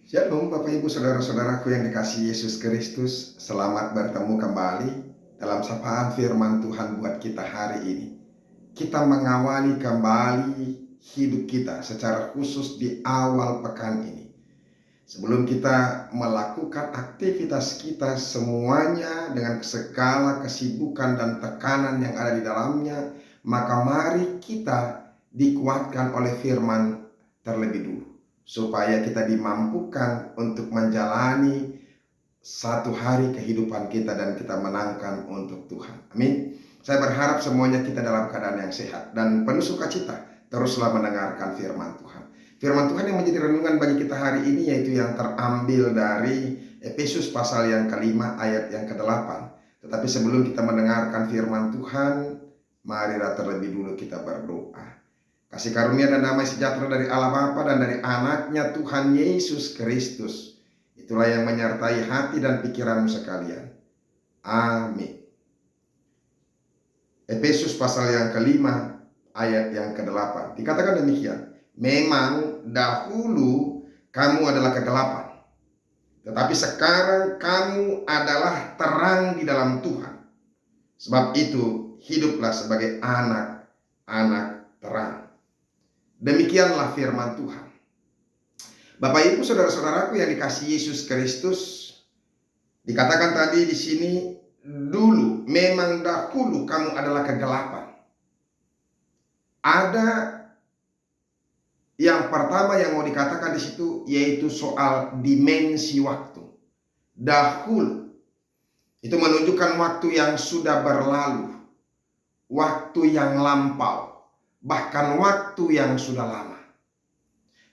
Shalom Bapak Ibu Saudara-saudaraku yang dikasihi Yesus Kristus. Selamat bertemu kembali dalam sapaan firman Tuhan buat kita hari ini. Kita mengawali kembali hidup kita secara khusus di awal pekan ini. Sebelum kita melakukan aktivitas kita semuanya dengan segala kesibukan dan tekanan yang ada di dalamnya, maka mari kita dikuatkan oleh firman terlebih dulu, supaya kita dimampukan untuk menjalani satu hari kehidupan kita dan kita menangkan untuk Tuhan. Amin. Saya berharap semuanya kita dalam keadaan yang sehat dan penuh sukacita. Teruslah mendengarkan firman Tuhan. Firman Tuhan yang menjadi renungan bagi kita hari ini yaitu yang terambil dari Efesus pasal yang kelima ayat yang ke-8. Tetapi sebelum kita mendengarkan firman Tuhan, marilah terlebih dulu kita berdoa. Kasih karunia dan damai sejahtera dari Allah Bapa dan dari anaknya Tuhan Yesus Kristus, itulah yang menyertai hati dan pikiranmu sekalian. Amin. Efesus pasal yang kelima ayat yang ke-8 dikatakan demikian. Memang dahulu kamu adalah kegelapan, tetapi sekarang kamu adalah terang di dalam Tuhan. Sebab itu hiduplah sebagai anak-anak terang. Demikianlah firman Tuhan. Bapak Ibu Saudara-saudaraku yang dikasihi Yesus Kristus, dikatakan tadi di sini, dulu, memang dahulu kamu adalah kegelapan. Ada yang pertama yang mau dikatakan di situ yaitu soal dimensi waktu. Dahulu itu menunjukkan waktu yang sudah berlalu, waktu yang lampau, bahkan waktu yang sudah lama.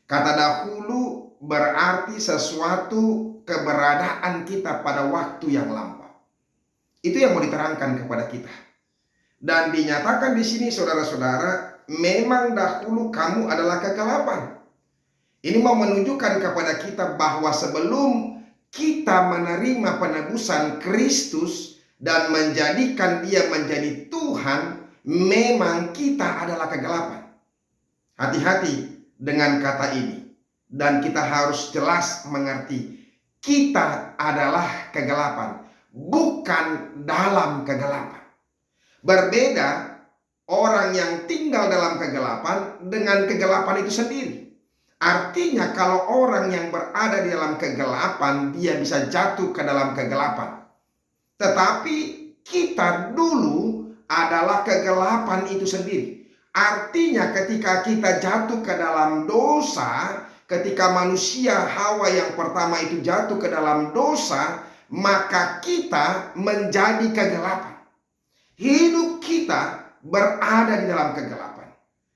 Kata dahulu berarti sesuatu keberadaan kita pada waktu yang lampau. Itu yang mau diterangkan kepada kita. Dan dinyatakan di sini saudara-saudara, memang dahulu kamu adalah kegelapan. Ini mau menunjukkan kepada kita bahwa sebelum kita menerima penebusan Kristus dan menjadikan Dia menjadi Tuhan, memang kita adalah kegelapan. Hati-hati dengan kata ini, dan kita harus jelas mengerti, kita adalah kegelapan, bukan dalam kegelapan. Berbeda orang yang tinggal dalam kegelapan dengan kegelapan itu sendiri. Artinya kalau orang yang berada di dalam kegelapan, dia bisa jatuh ke dalam kegelapan. Tetapi kita dulu adalah kegelapan itu sendiri. Artinya ketika kita jatuh ke dalam dosa, ketika manusia Hawa yang pertama itu jatuh ke dalam dosa, maka kita menjadi kegelapan. Hidup kita berada di dalam kegelapan,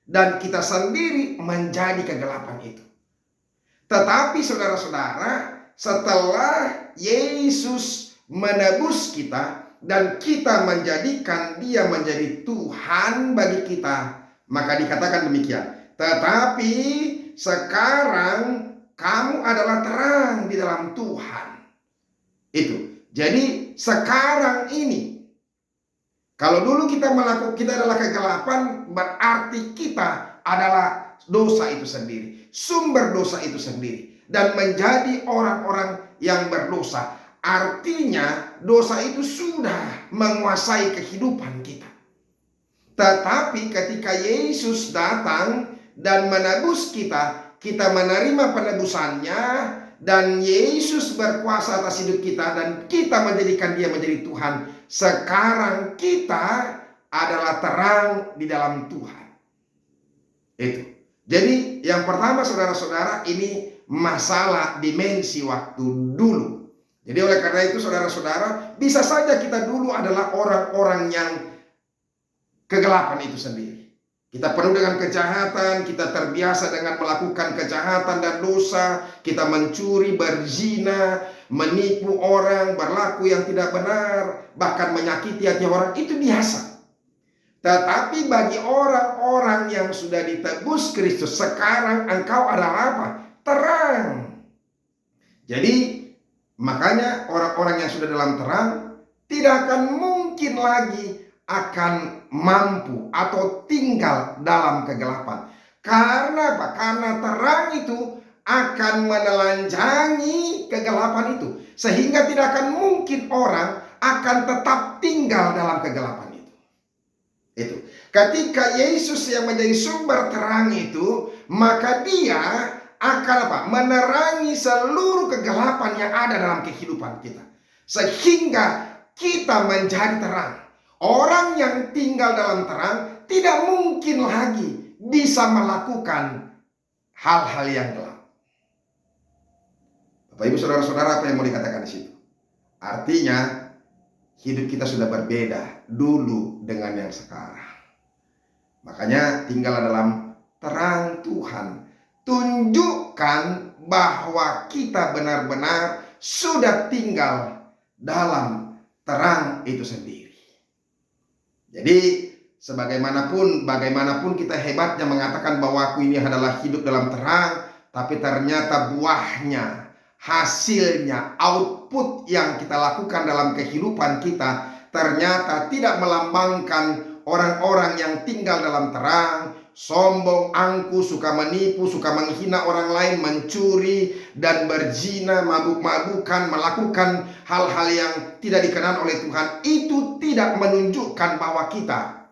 dan kita sendiri menjadi kegelapan itu. Tetapi saudara-saudara, setelah Yesus menebus kita dan kita menjadikan Dia menjadi Tuhan bagi kita, maka dikatakan demikian. Tetapi sekarang kamu adalah terang di dalam Tuhan. Itu. Jadi sekarang ini, kalau dulu kita adalah kegelapan, berarti kita adalah dosa itu sendiri, sumber dosa itu sendiri, dan menjadi orang-orang yang berdosa. Artinya dosa itu sudah menguasai kehidupan kita. Tetapi ketika Yesus datang dan menebus kita, kita menerima penebusannya, dan Yesus berkuasa atas hidup kita, dan kita menjadikan Dia menjadi Tuhan. Sekarang kita adalah terang di dalam Tuhan. Itu. Jadi yang pertama saudara-saudara, ini masalah dimensi waktu dulu. Jadi oleh karena itu saudara-saudara, bisa saja kita dulu adalah orang-orang yang kegelapan itu sendiri. Kita penuh dengan kejahatan, kita terbiasa dengan melakukan kejahatan dan dosa, kita mencuri, berzina, menipu orang, berlaku yang tidak benar, bahkan menyakiti hati orang, itu biasa. Tetapi bagi orang-orang yang sudah ditebus Kristus, sekarang engkau adalah apa? Terang. Jadi makanya orang-orang yang sudah dalam terang tidak akan mungkin lagi akan mampu atau tinggal dalam kegelapan. Karena apa? Karena terang itu akan menelanjangi kegelapan itu. Sehingga tidak akan mungkin orang akan tetap tinggal dalam kegelapan itu. Itu. Ketika Yesus yang menjadi sumber terang itu, maka dia akan apa? Menerangi seluruh kegelapan yang ada dalam kehidupan kita. Sehingga kita menjadi terang. Orang yang tinggal dalam terang tidak mungkin lagi bisa melakukan hal-hal yang gelap. Bapak Ibu Saudara-saudara, apa yang mau dikatakan di situ? Artinya hidup kita sudah berbeda dulu dengan yang sekarang. Makanya tinggallah dalam terang Tuhan. Tunjukkan bahwa kita benar-benar sudah tinggal dalam terang itu sendiri. Jadi bagaimanapun kita hebatnya mengatakan bahwa aku ini adalah hidup dalam terang, tapi ternyata buahnya, hasilnya, output yang kita lakukan dalam kehidupan kita ternyata tidak melambangkan orang-orang yang tinggal dalam terang, sombong, angkuh, suka menipu, suka menghina orang lain, mencuri dan berzina, mabuk-mabukan, melakukan hal-hal yang tidak dikenan oleh Tuhan. Itu tidak menunjukkan bahwa kita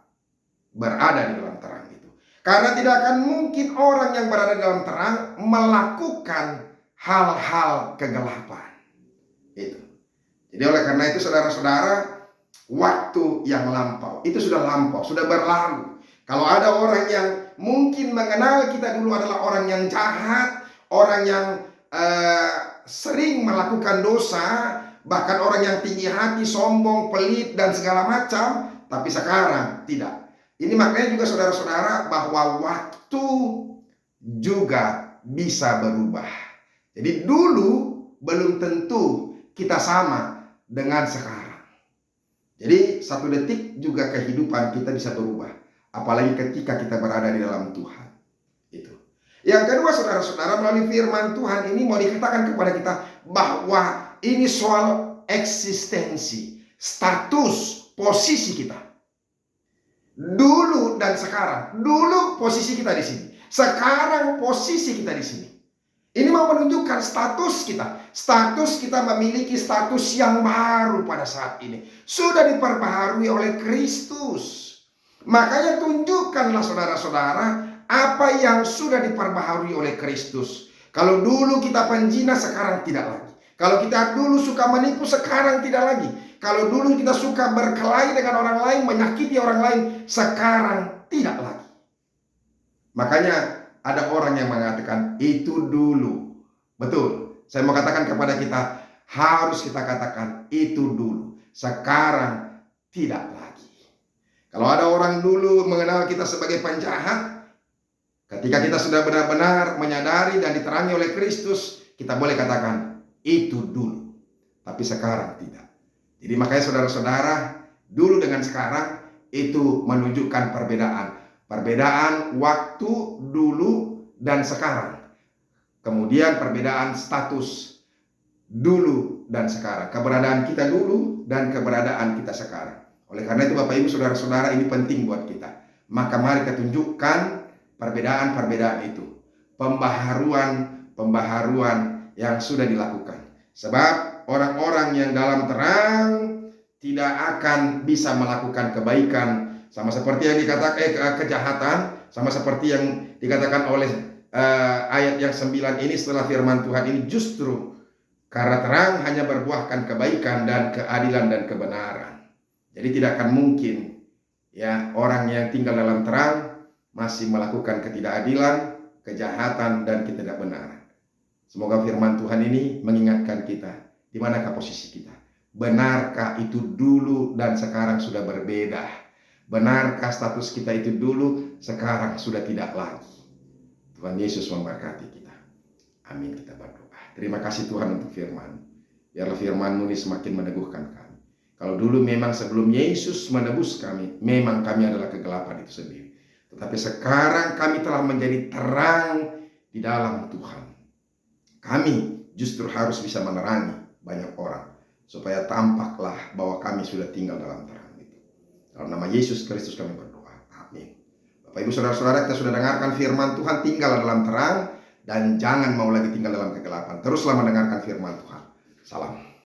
berada di dalam terang itu. Karena tidak akan mungkin orang yang berada di dalam terang melakukan hal-hal kegelapan. Itu. Jadi oleh karena itu saudara-saudara, waktu yang lampau itu sudah lampau, sudah berlalu. Kalau ada orang yang mungkin mengenal kita dulu adalah orang yang jahat, orang yang sering melakukan dosa, bahkan orang yang tinggi hati, sombong, pelit dan segala macam, tapi sekarang tidak. Ini makanya juga saudara-saudara bahwa waktu juga bisa berubah. Jadi dulu belum tentu kita sama dengan sekarang. Jadi satu detik juga kehidupan kita bisa berubah. Apalagi ketika kita berada di dalam Tuhan. Itu. Yang kedua saudara-saudara, melalui firman Tuhan ini mau dikatakan kepada kita bahwa ini soal eksistensi, status, posisi kita. Dulu dan sekarang. Dulu posisi kita di sini. Sekarang posisi kita di sini. Ini mau menunjukkan status kita. Status kita memiliki status yang baru pada saat ini. Sudah diperbaharui oleh Kristus. Makanya tunjukkanlah saudara-saudara apa yang sudah diperbaharui oleh Kristus. Kalau dulu kita penjina, sekarang tidak lagi. Kalau kita dulu suka menipu, sekarang tidak lagi. Kalau dulu kita suka berkelahi dengan orang lain, menyakiti orang lain, sekarang tidak lagi. Makanya ada orang yang mengatakan itu dulu. Betul. Saya mau katakan kepada kita, harus kita katakan itu dulu. Sekarang tidak lagi. Kalau ada orang dulu mengenal kita sebagai penjahat, ketika kita sudah benar-benar menyadari dan diterangi oleh Kristus, kita boleh katakan itu dulu. Tapi sekarang tidak. Jadi makanya saudara-saudara, dulu dengan sekarang itu menunjukkan perbedaan. Perbedaan waktu dulu dan sekarang. Kemudian perbedaan status dulu dan sekarang. Keberadaan kita dulu dan keberadaan kita sekarang. Oleh karena itu Bapak Ibu Saudara-saudara, ini penting buat kita. Maka mari kita tunjukkan perbedaan-perbedaan itu. Pembaharuan yang sudah dilakukan. Sebab orang-orang yang dalam terang tidak akan bisa melakukan kebaikan, sama seperti yang dikatakan kejahatan, sama seperti yang dikatakan oleh ayat yang 9 ini setelah firman Tuhan ini, justru karena terang hanya berbuahkan kebaikan dan keadilan dan kebenaran. Jadi tidak akan mungkin ya orang yang tinggal dalam terang masih melakukan ketidakadilan, kejahatan dan ketidakbenaran. Semoga firman Tuhan ini mengingatkan kita, di manakah posisi kita? Benarkah itu dulu dan sekarang sudah berbeda? Benarkah status kita itu dulu, sekarang sudah tidak lagi? Tuhan Yesus memberkati kita. Amin, kita berdoa. Terima kasih Tuhan untuk firman. Biarlah firman-Mu ini semakin meneguhkan kami. Kalau dulu memang sebelum Yesus menebus kami, memang kami adalah kegelapan itu sendiri. Tetapi sekarang kami telah menjadi terang di dalam Tuhan. Kami justru harus bisa menerangi banyak orang, supaya tampaklah bahwa kami sudah tinggal dalam terang itu. Dalam nama Yesus Kristus kami berdoa. Amin. Bapak Ibu Saudara-saudara, kita sudah dengarkan firman Tuhan, tinggal dalam terang dan jangan mau lagi tinggal dalam kegelapan. Teruslah mendengarkan firman Tuhan. Salam.